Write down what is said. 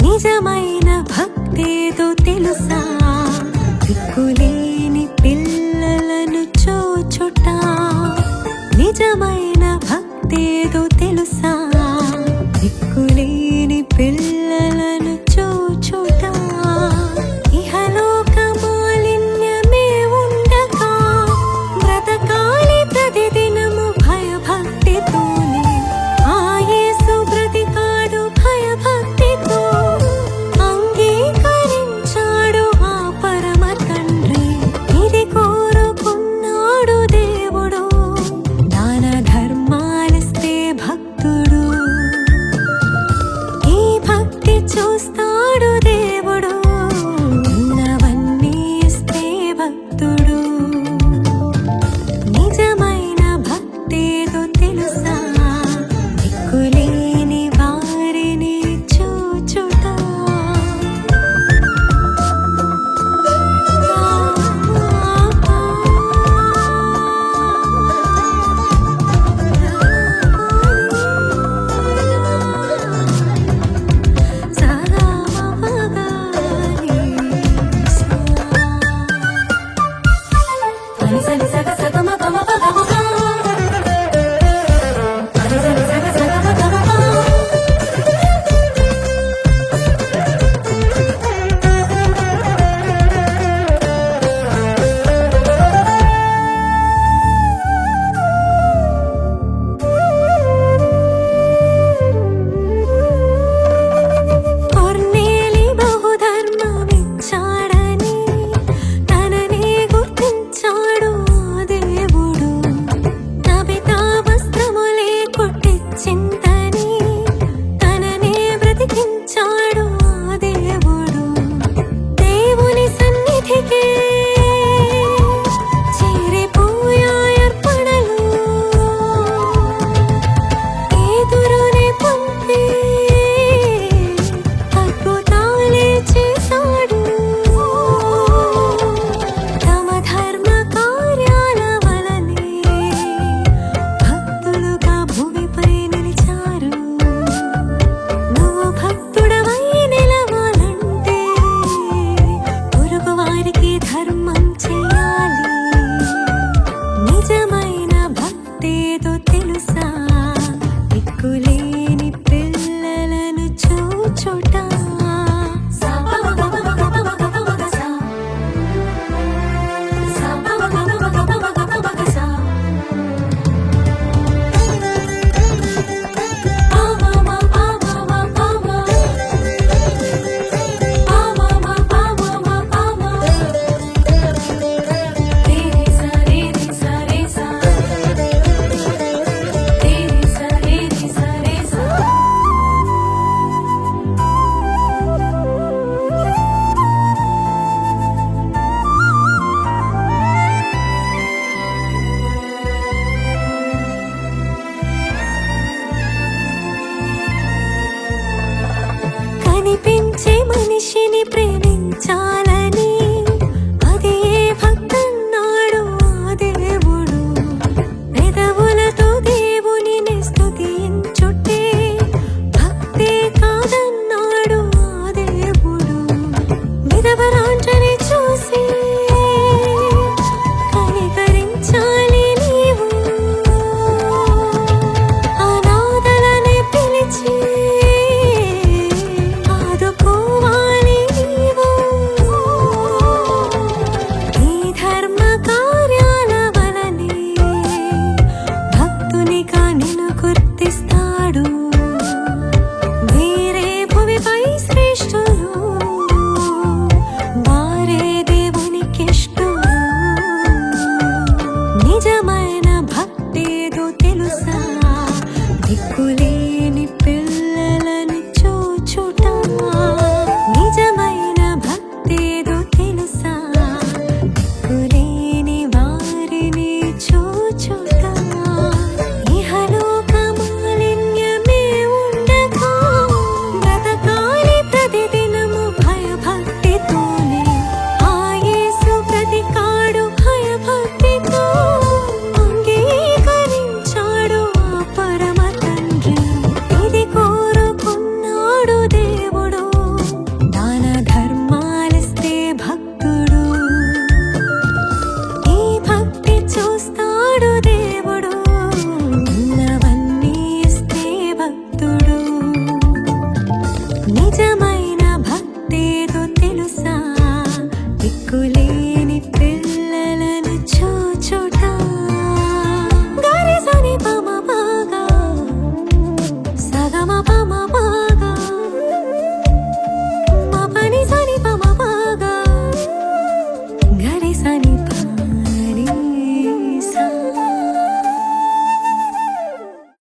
నిజమైన భక్తేదో తెలుసా, దిక్కులేని పిల్లలను చూచుట. నిజమైన భక్తేదో తెలుసా, దిక్కులేని పిల్లలను చూచుట. ఇహలోక మాలిన్యమే ఉండగా బ్రతకాలి ప్రతిదినము భయభక్తితోనే. ఆ యేసు బ్రతికాడు భయభక్తితో, అంగీకరించాడు ఆ పరమ తండ్రి. ఇది కోరుకున్నాడు దేవుడు, దాన ధర్మాలిస్తే భక్తుడు. ఈ భక్తి చూస్తాడు దేవుడు, ఉన్నవన్నీ ఇస్తే భక్తుడు. నిజమైన భక్తేదో తెలుసా, దిక్కులేని వారిని చూచుట. కొర్నేలి బహుధర్మమిచ్చాడని తననే గుర్తించాడు దేవుడు. తబితా వస్త్రములే కుట్టించిందని తననే బ్రతికించాడు దేవుడు. దేవుని సన్నిధికే చేరిపోయాయర్పణలు, పేతురునే పంపి అద్భుతాలే చేశాడు. తమ ధర్మ కార్యాల వలనే భక్తులుగా భూమిపై నిలిచారు. నువ్వు భక్తుడవై నిలవాలంటే పొరుగు వారికి ధర్మం చేయాలి. నిజమైన భక్తేదో తెలుసా, దిక్కులేని పిల్లలను చూచుట. కనిపించే మనిషిని ప్రేమించాలని అదే భక్తన్నాడు ఆ దేవుడు. పెదవులతో దేవునిని స్తుతించుటే భక్తే కాదన్నాడు ఆ దేవుడు. విధవరాండ్రని చూసి కనికరించాలి నీవు, అనాథలనే పిలిచి ఆదుకోవాలి నీవు. ఈ ధర్మ కార్యాల వలనే భక్తునిగా నిన్ను గుర్తిస్తాడు. వీరే భూమిపై శ్రేష్ఠులు, వారే దేవునికిష్టులు. నిజమైన